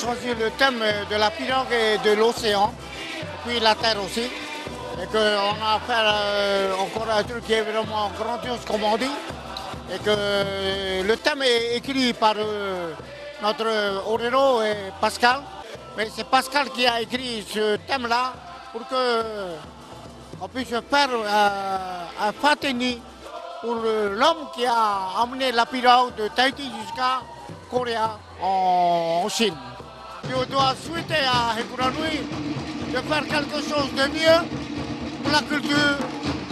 choisi le thème de la pirogue et de l'océan, puis la terre aussi. Et qu'on a fait encore un truc qui est vraiment grandiose, comme on dit. Et que le thème est écrit par notre Orero et Pascal. Mais c'est Pascal qui a écrit ce thème-là pour qu'on puisse faire un fateni pour l'homme qui a amené la pirogue de Tahiti jusqu'à Corée en Chine. Je dois souhaiter à Hekuranui de faire quelque chose de mieux pour la culture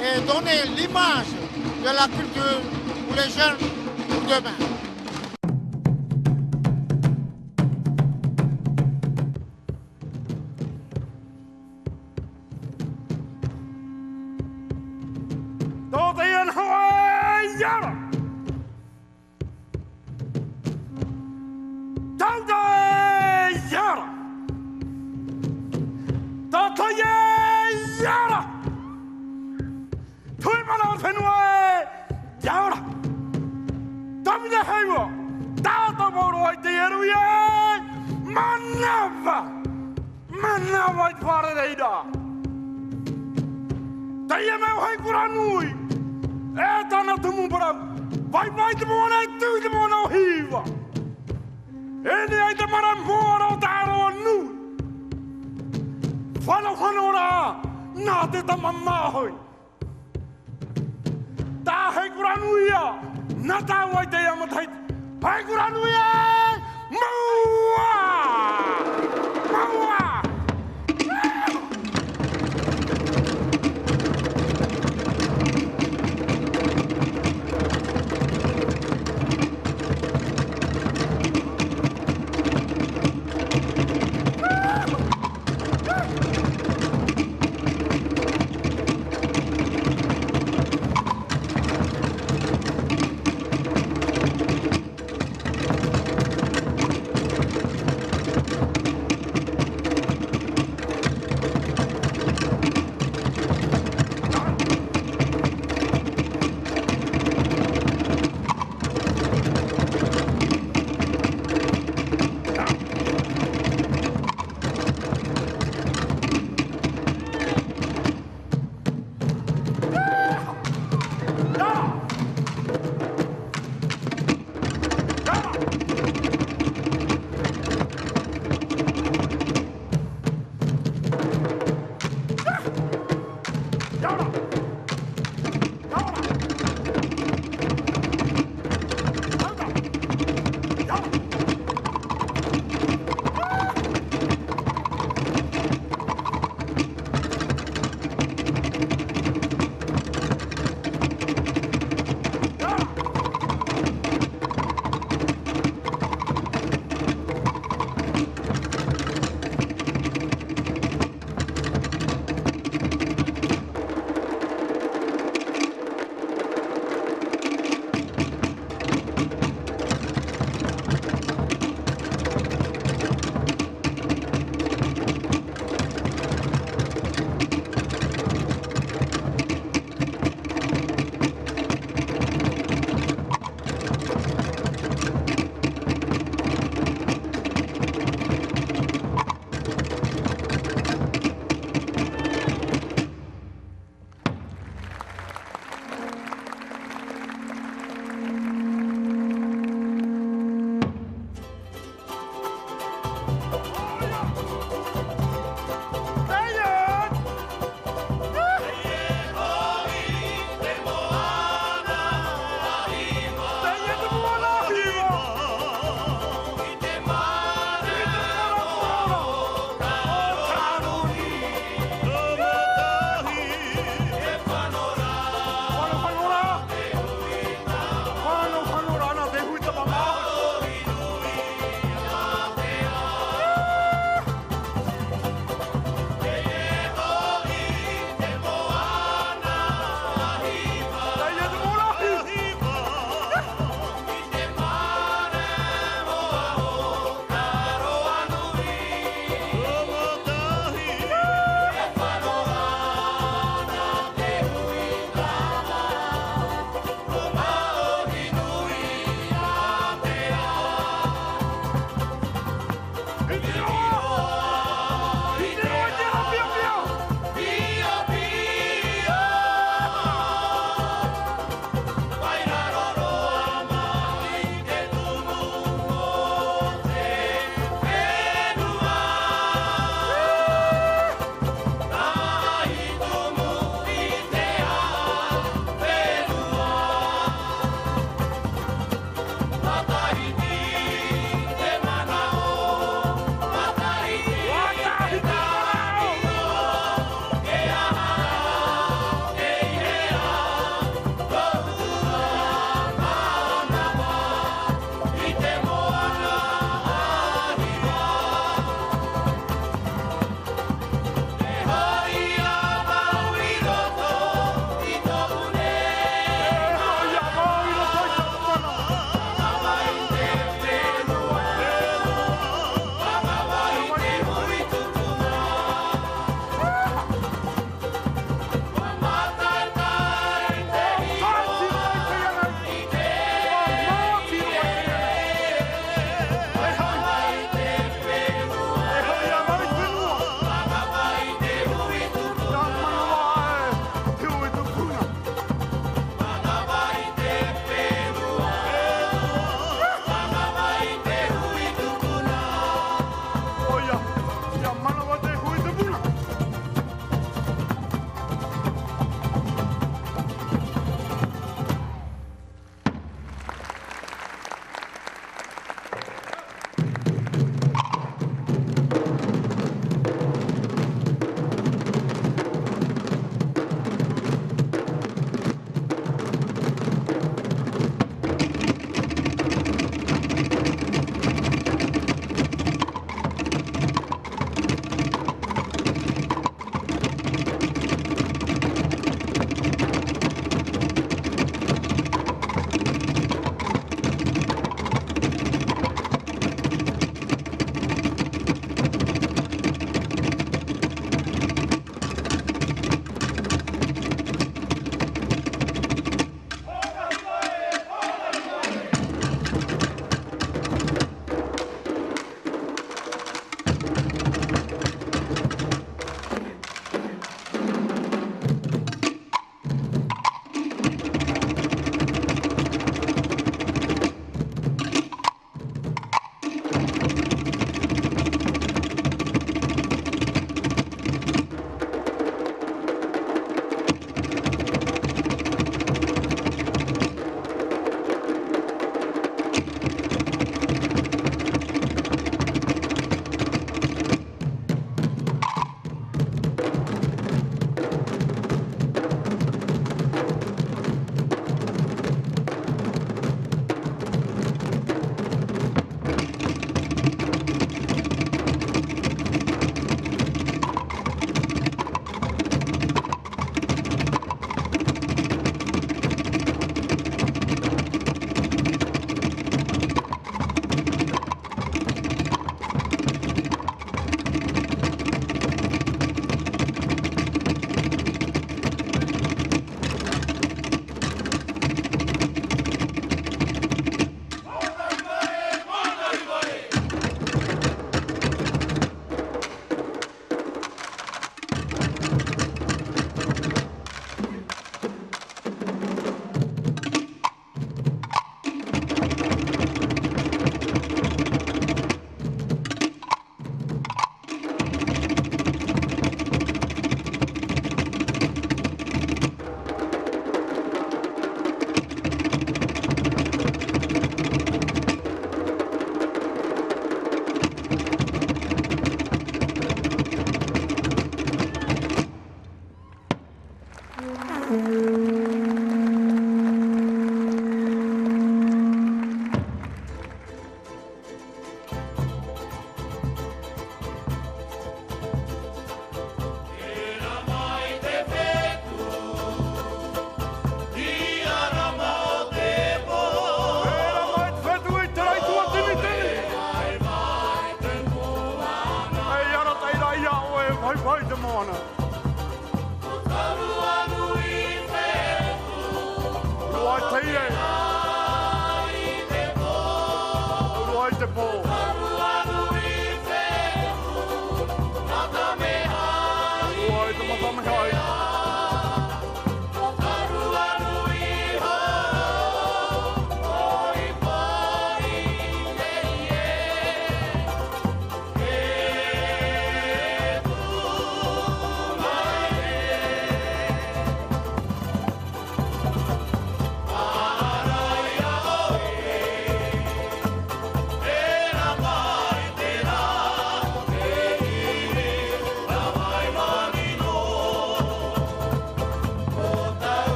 et donner l'image de la culture pour les jeunes pour demain.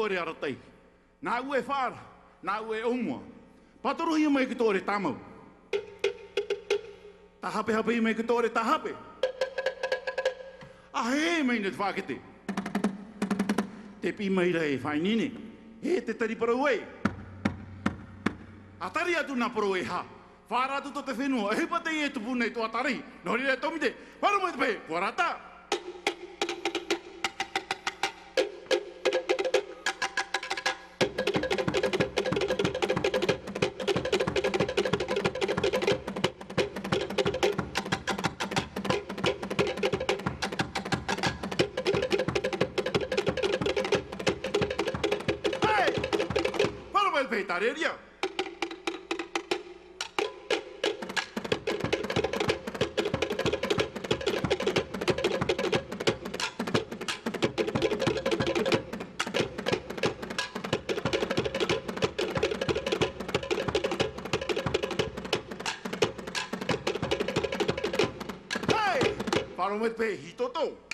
tore aratai. Nā ue whāra, nā ue omua. Patarohi mai ki tore tamau. Ta hape hape mai ki tore ta hape. A he mai ne te whakete. Te pi mai rei whainine. He te tari parau ei. A tari atu nā parau e ha. Whāra atu to te whenua. E pa te e tupu nei tō atari. Nori rei tomite. Whāra mai te pe. Kua rata. Tareria. Hey! Paro met pe hitoto.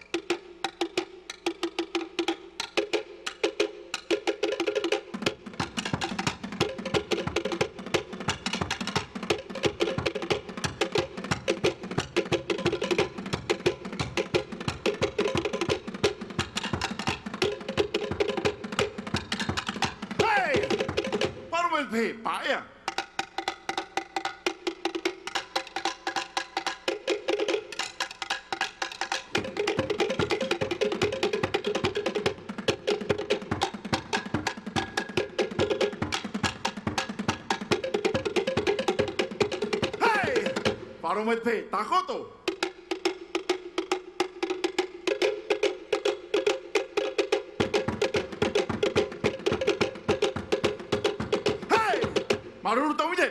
Hey, paia. Hey, paro met pe takoto. Maruru tomite.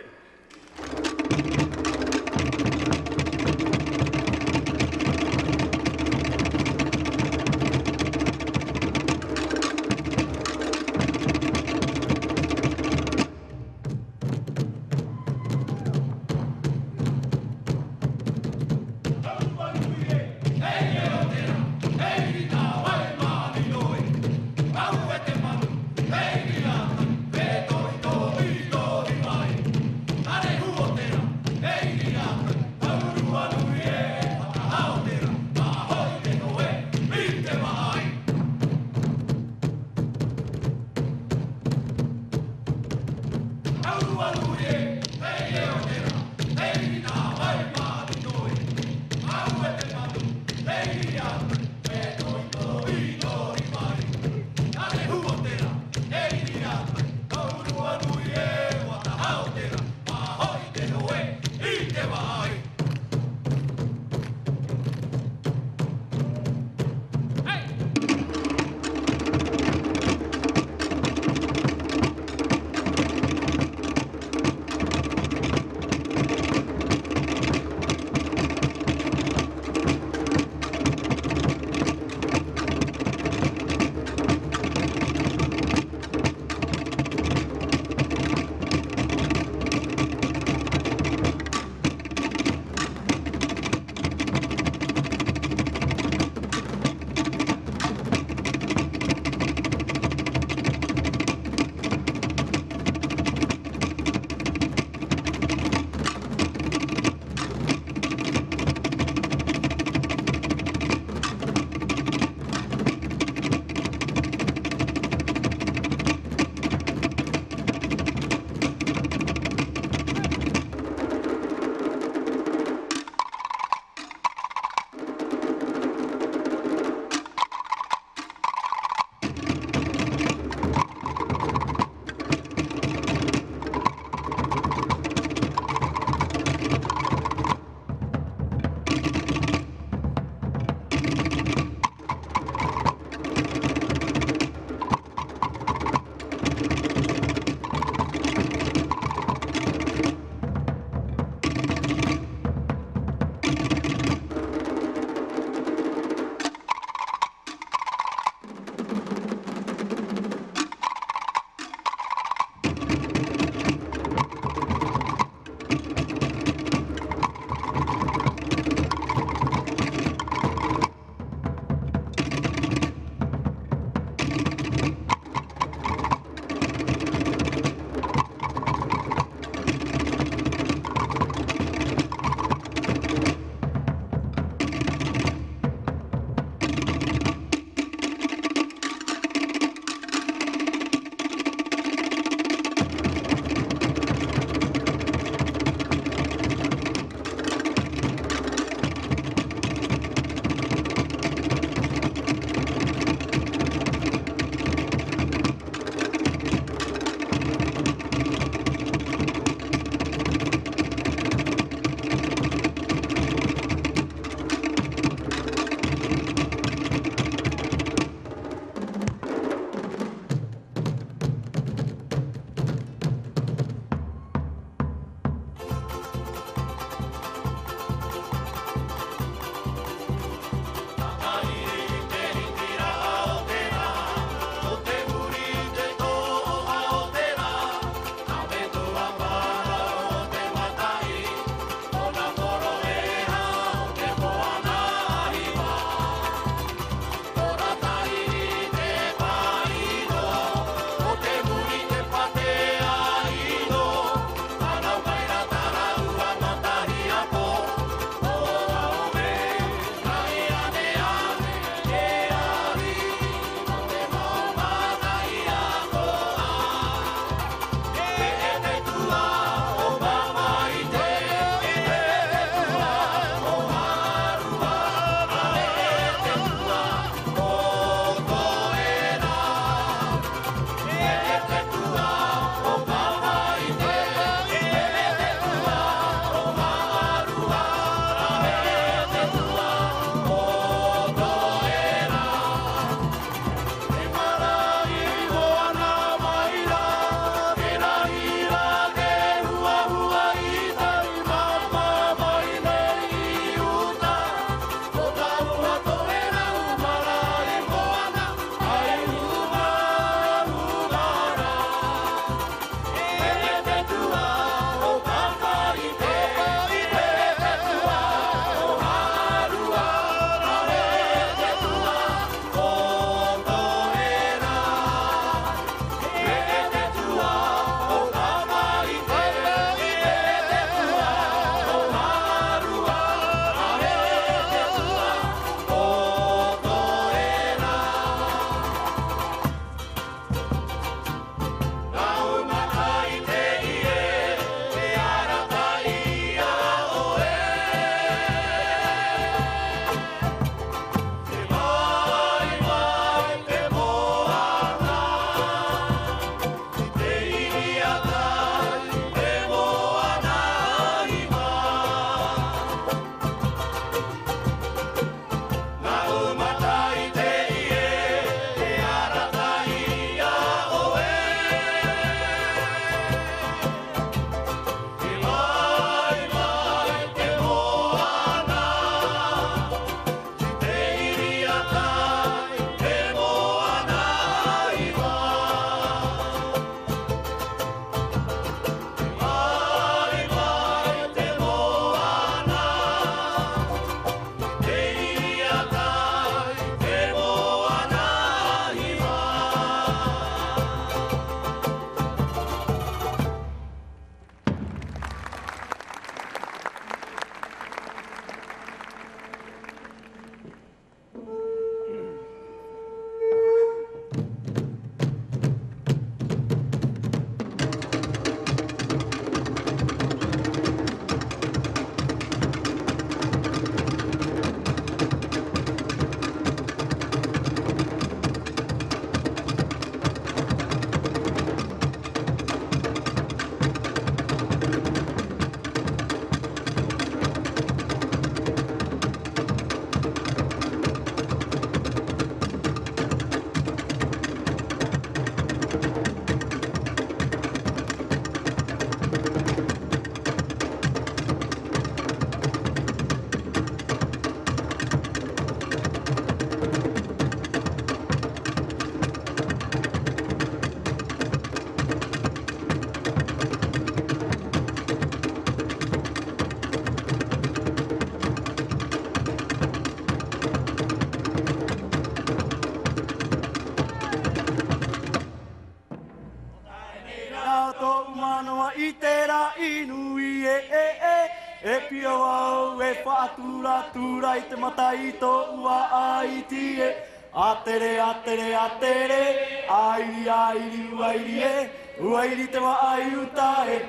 pia wau e whaatura tura I te mata I tō ua ai tie. Atere, atere, atere, airi, airi, uairi e, uairi te wa ai uta e.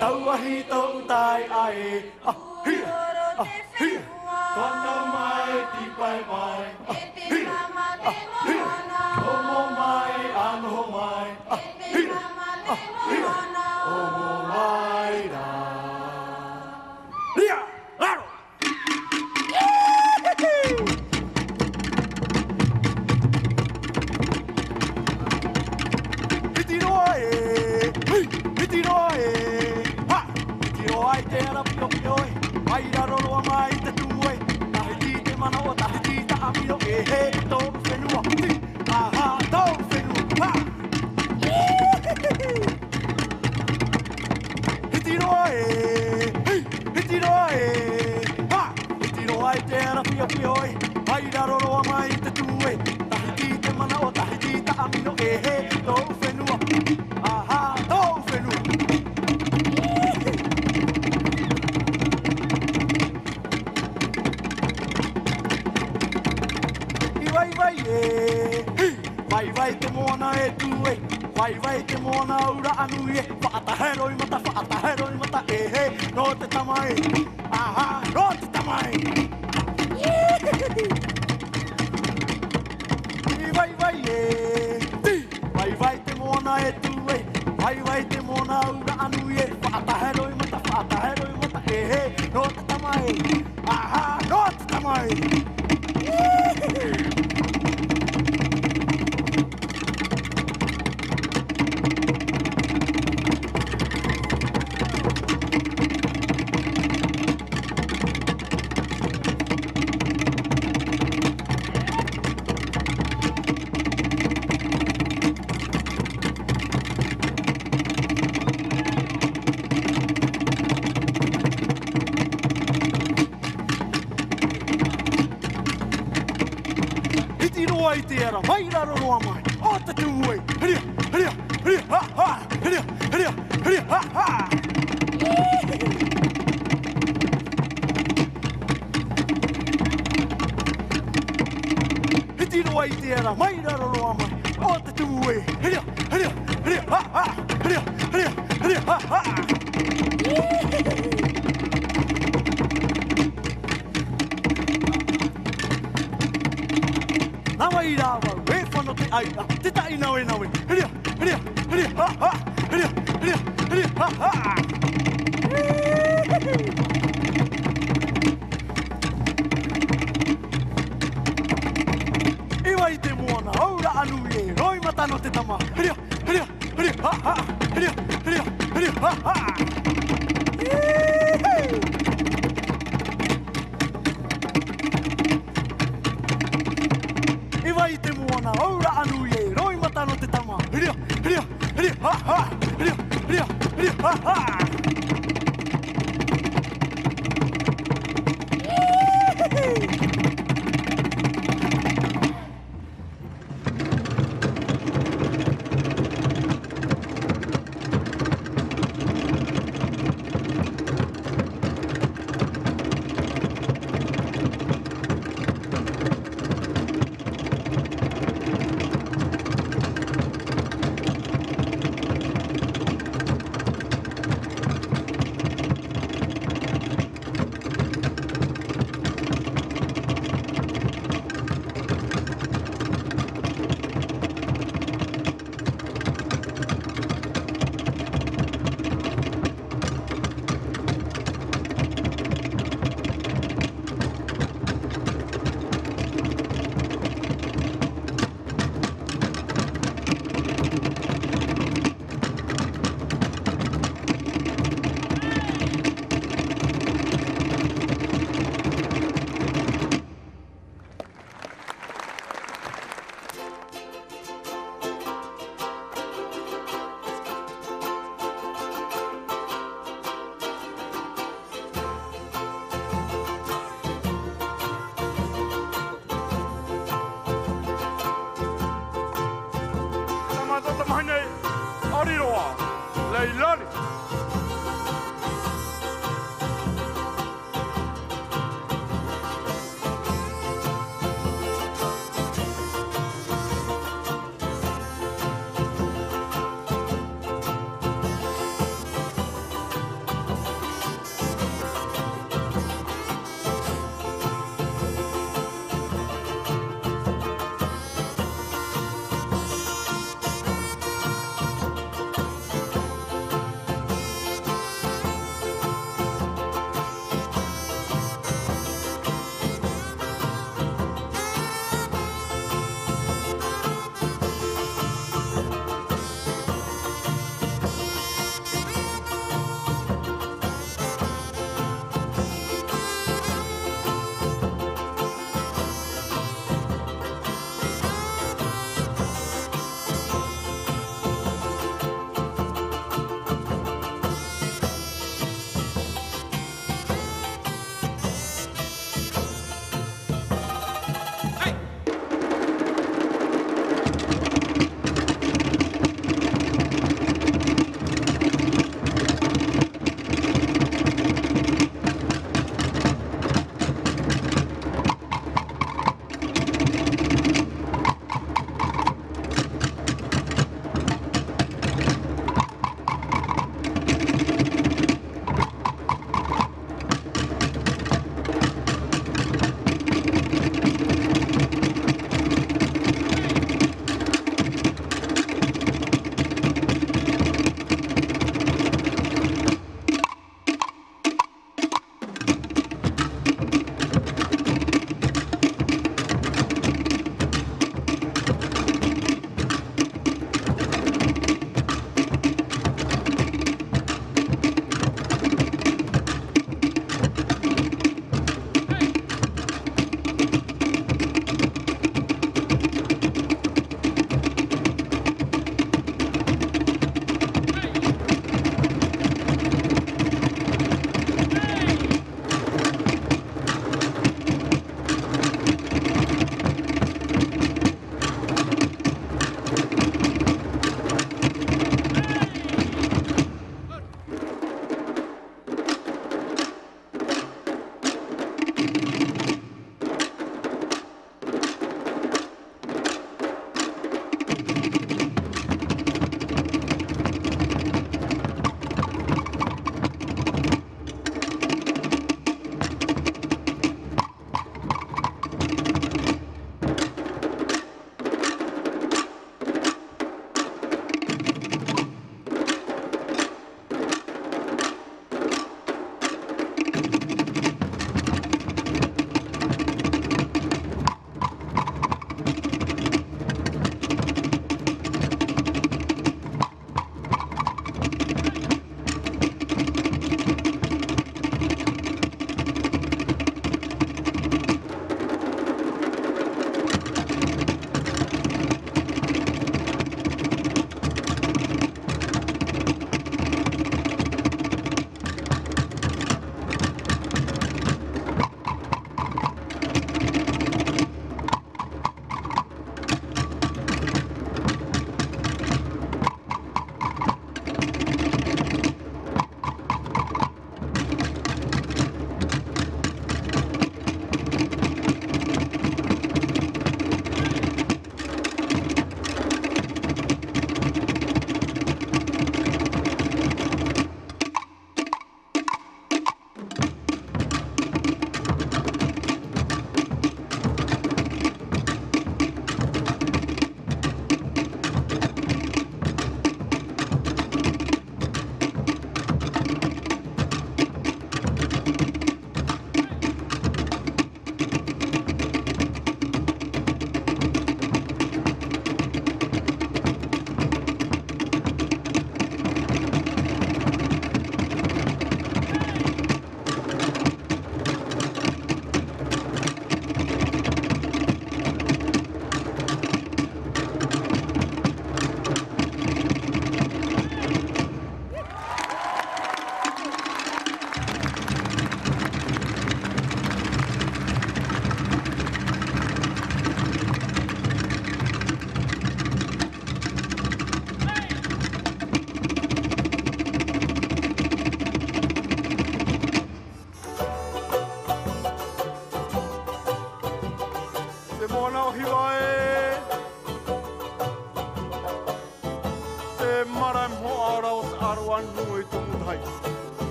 Tauahi tō utai ai e. Kono mai, ti pai mai. E te mama te mohana. Omo mai, anho mai. E te mama te mohana. Omo mai rā. Ria, raro. Iti roa e, iti roa e. Ha, iti roa I te ara pio pio e. Ai raro roa mai te tue. Tahe ti te mana o tahe ti ta amiro e he tō whenua. Aha, tō whenua. Ha. Iti roa e, iti roa e. Ha, iti roa I te ara pio pio e. Ai raro roa mai te tue. Tahe ti te mana o tahe ti ta amiro e he tō whenua. Aha, tō whenua. Vai vai te moana e tu e. Vai te moana ura anu e. Whaatahero I mata e he. No te tamai. Aha, no te tamai. Vai e. Vai te moana e tu e. Vai te moana ura anu e. Whaatahero I mata e he. No te tamai. Aha, no te tamai. I te ara, mai raro roa mai, o te tūei, hiria, hiria, hiria, ha, ha, hiria, hiria, hiria, ha, ha. Hiti roa I te ara, mai raro roa mai, o te tūei, hiria, hiria, hiria, ha, ha, hiria, hiria, hiria, ha, ha. Nawai rawa, e whano te aira, te tai nawe nawe. Hiria, hiria, hiria, ha, ha, hiria, hiria, hiria, ha, ha. Iwa I te moana, aura anu e, roi mata no te tama. Hiria, hiria, hiria, ha, ha, hiria, hiria, hiria, ha, ha. I te moana, aura anu e, roi mata no te tama. Hiria, hiria, hiria, ha, ha, hiria, hiria, hiria, ha, ha.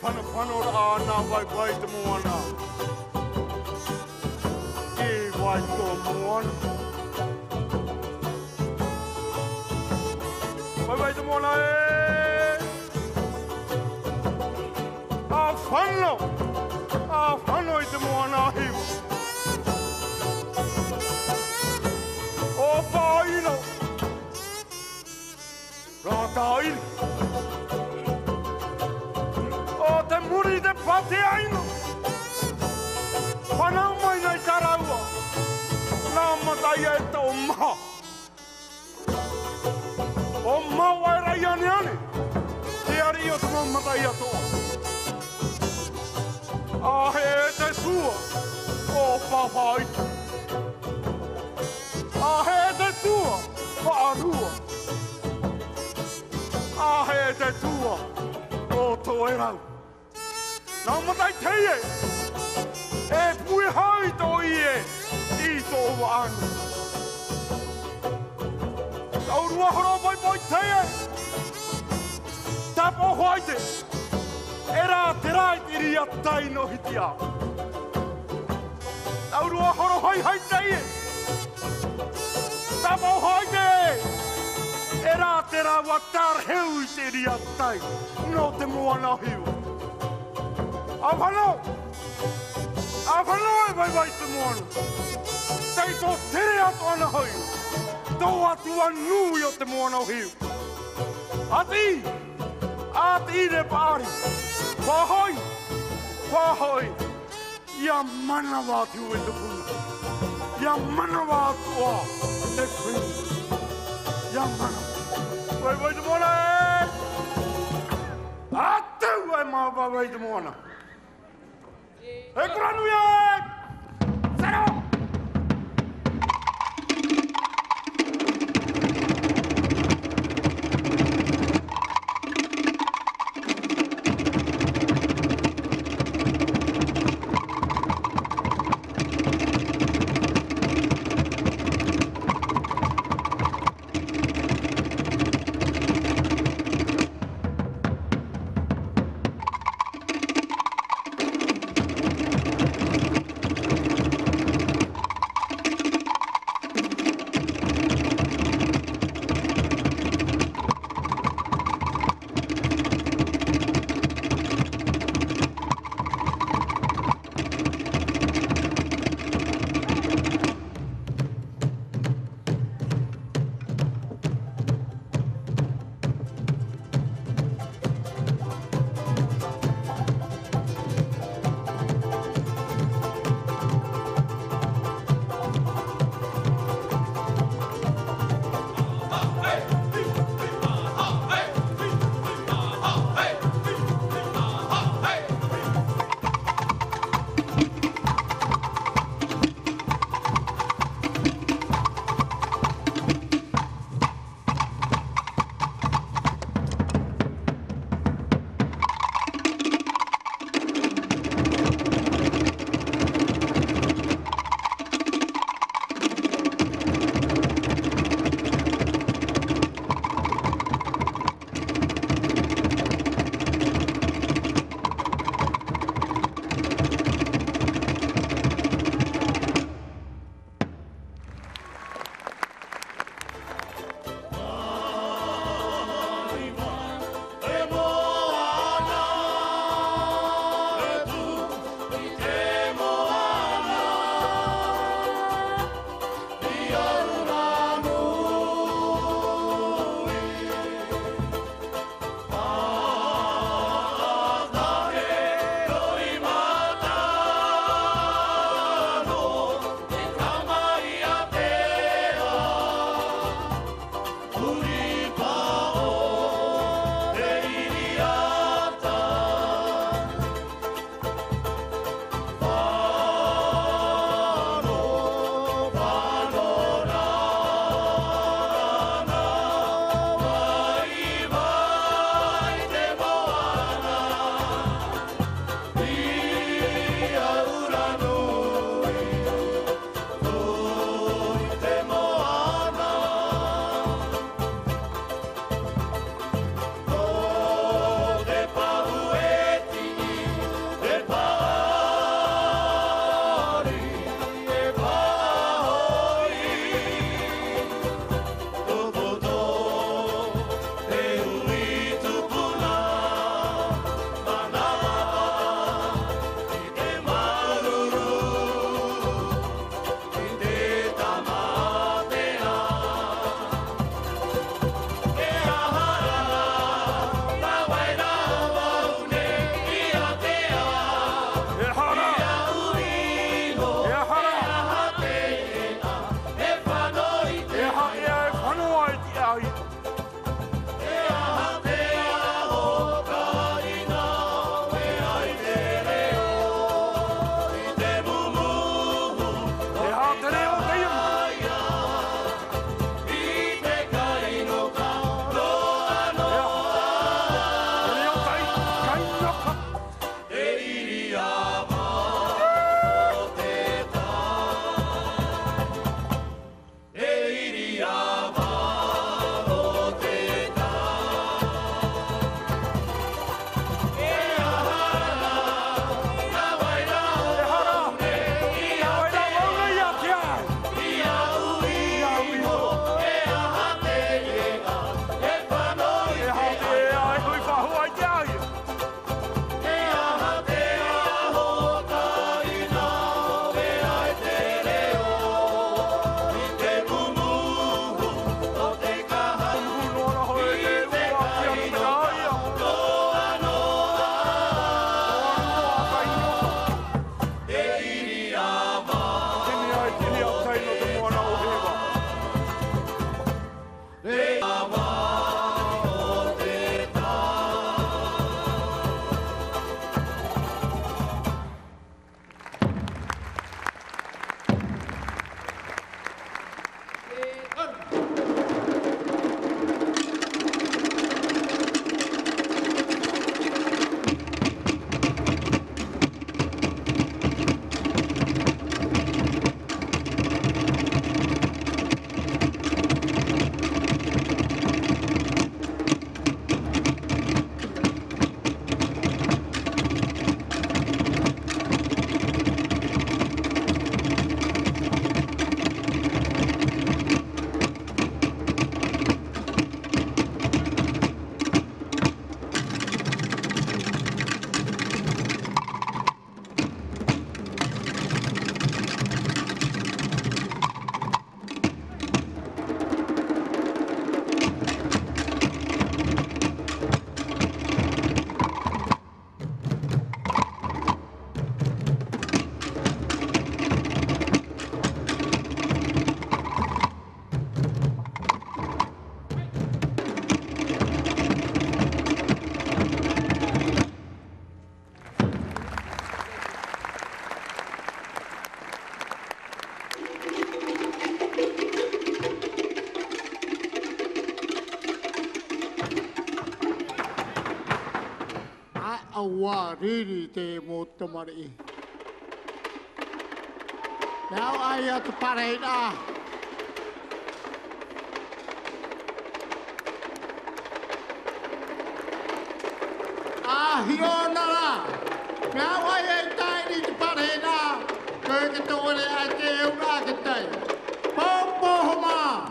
whanawhano ana vai te moana. E vai tō moana. Vai te moana e. A whano i te moana hiu. O pāino. Rātāiri. O te muri te pate aino. Whanau mai nei taraua. Nā matai e tō maha. O mau e rai ane. Te ari o te mau matai atoa. Ahe e te sua. O whawhaita. Ahe e te tua. Whaarua. Ahe e te tua. O tō e rau. Nā matai teie. E pui hai tō ie. I tō waanu. Taurua horo vai teie. Tapo hoite. E rā te rai iri a tai no hiti a. Taurua horo hai teie. Tapo hoite. E rā te rā wa tarheu i te iri a tai. No te moana hiu. Awhanau e vai te moana. Tei tō tere atu ana hoi. Tō atu anui o te moana hiu. Ati re pāri. Wahoi. Ia mana wātu e te puna. Ia mana wātu a te puna. Ia mana. Vai te moana e. Atu e vai te moana. E kuranu e! Sero! awa riri te mo tamari. Now I have to parade. Hiona. Now I ain't dying to parade. Purgatory, I tell Rocket. Popo Homa.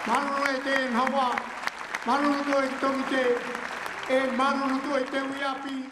Manulu e te hawa, manulu to e tomite, e manulu to e te uiapi.